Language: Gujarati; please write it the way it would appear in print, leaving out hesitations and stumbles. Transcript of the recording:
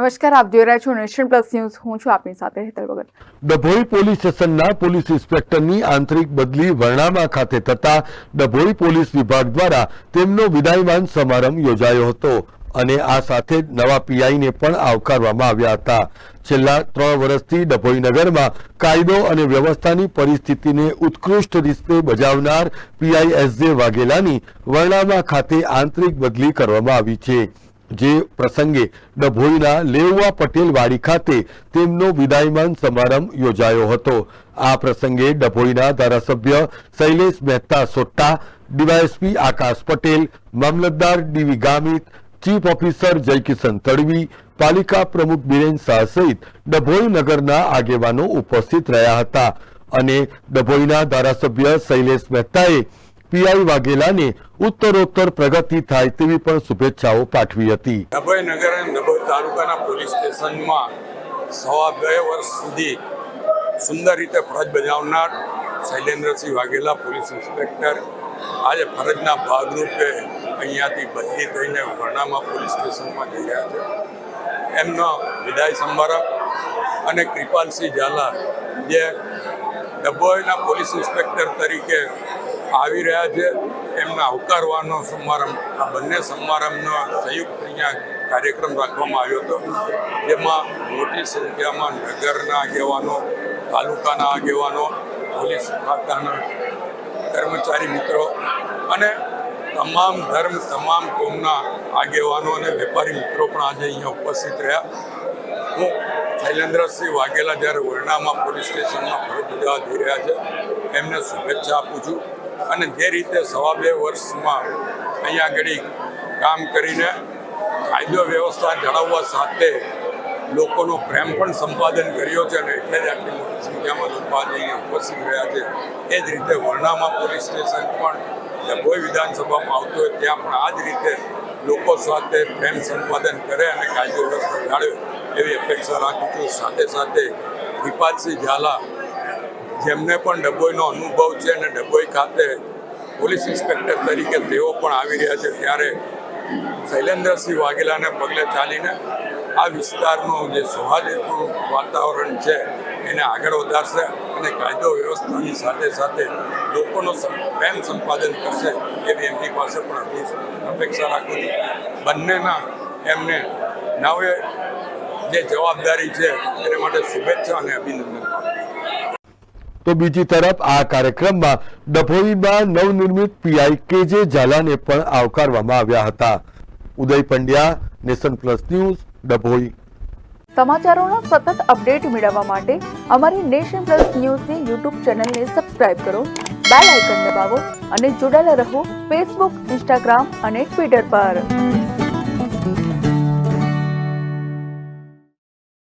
નમસ્કાર, આપ જોઈ રહ્યા છો નેશન પ્લસ ન્યૂઝ. હું છું આપની સાથે હેતલ ભગત. ડભોઈ પોલીસ સ્ટેશનના પોલીસ ઇન્સ્પેક્ટરની આંતરિક બદલી વરણામા ખાતે થતા ડભોઈ પોલીસ વિભાગ દ્વારા તેમનો વિદાયમાન સમારંભ યોજાયો હતો અને આ સાથે નવા પીઆઈને પણ આવકારવામાં આવ્યા હતા. છેલ્લા 3 વર્ષથી ડભોઈ નગરમાં કાયદો અને વ્યવસ્થાની પરિસ્થિતિને ઉત્કૃષ્ટ રીતે બજાવનાર પીઆઈ એસ.જે. વાઘેલાની વરણામા ખાતે આંતરિક બદલી કરવામાં આવી છે. જે પ્રસંગે ડભોઈના લેઉવા પટેલ વાડી ખાતે તેમનો વિદાયમાન સમારંભ યોજાયો હતો. આ પ્રસંગે ડભોઈના ધારાસભ્ય શૈલેષ મહેતા સોટ્ટા, ડીવાયએસપી આકાશ પટેલ, મામલતદાર DV Gamit, chief officer Jaykishan Tadvi, પાલિકા પ્રમુખ બિરેન શાહ સહિત ડભોઈ નગરના આગેવાનો ઉપસ્થિત રહ્યા હતા અને ડભોઈના ધારાસભ્ય શૈલેષ મહેતાએ પીઆઈ વાઘેલાને ઉત્તરોત્તર પ્રગતિ થાય તેવી પણ શુભેચ્છાઓ પાઠવી હતી. ડભોઈ નગર અને ડભોઈ તાલુકાના પોલીસ સ્ટેશનમાં 2.5 વર્ષ સુધી સુંદર રીતે ફરજ બજાવનાર શૈલેન્દ્રસિંહ વાઘેલા પોલીસ ઇન્સ્પેક્ટર આજે ફરજના ભાગરૂપે અહીંયાથી બદલી થઈને વરણામા પોલીસ સ્ટેશનમાં જઈ રહ્યા છે. એમનો વિદાય સમારંભ અને કૃપાલસિંહ ઝાલા જે ડભોઈના પોલીસ ઇન્સ્પેક્ટર તરીકે આવી રહ્યા છે એમના આવકારવાનો સમારંભ, આ બંને સમારંભનો સંયુક્ત અહીંયા કાર્યક્રમ રાખવામાં આવ્યો હતો, જેમાં મોટી સંખ્યામાં નગરના આગેવાનો, તાલુકાના આગેવાનો, પોલીસ ખાતાના કર્મચારી મિત્રો અને તમામ ધર્મ, તમામ કોમના આગેવાનો અને વેપારી મિત્રો પણ આજે અહીંયા ઉપસ્થિત રહ્યા. હું શૈલેન્દ્રસિંહ વાઘેલા જ્યારે વરણામા પોલીસ સ્ટેશનમાં ફરજ બજાવવા જઈ રહ્યા છે એમને શુભેચ્છા આપું છું અને જે રીતે 2.5 વર્ષમાં અહીંયા આગળ કામ કરીને કાયદો વ્યવસ્થા જાળવવા સાથે લોકોનો પ્રેમ પણ સંપાદન કર્યો છે અને એટલે જ આટલી મોટી સંખ્યામાં લોકો આજે અહીંયા ઉપસ્થિત રહ્યા છે. એ જ રીતે વરણામા પોલીસ સ્ટેશન પણ ડભોઈ વિધાનસભામાં આવતું હોય ત્યાં પણ આ જ રીતે લોકો સાથે પ્રેમ સંપાદન કરે અને કાયદો વ્યવસ્થા જાળવે એવી અપેક્ષા રાખું છું. સાથે સાથે કૃપાલસિંહ ઝાલા જેમને પણ ડભોઈનો અનુભવ છે અને ડભોઈ ખાતે પોલીસ ઇન્સ્પેક્ટર તરીકે તેઓ પણ આવી રહ્યા છે, ત્યારે શૈલેન્દ્રસિંહ વાઘેલાને પગલે ચાલીને આ વિસ્તારનું જે સૌહાર્દપૂર્ણ વાતાવરણ છે એને આગળ વધારશે અને કાયદો વ્યવસ્થાની સાથે સાથે લોકોનો પ્રેમ સંપાદન કરશે એવી એમની પાસે પણ અપેક્ષા રાખું છું. બંનેના એમને નવે જે જવાબદારી છે એને માટે શુભેચ્છા અને અભિનંદન. તો બીજી તરફ આ કાર્યક્રમમાં ડભોઈમાં નવનિર્મિત પીઆઈ કે.જે. ઝાલાને પણ આવકારવામાં આવ્યા હતા. Uday Pandya, nation plus news, Dabhoi. સમાચારોનો સતત અપડેટ મેળવવા માટે અમારી નેશન પ્લસ ન્યૂઝની યુટ્યુબ ચેનલને સબસ્ક્રાઇબ કરો, બેલ આઇકન દબાવો અને જોડાયેલા રહો ફેસબુક, ઇન્સ્ટાગ્રામ અને ટ્વિટર પર.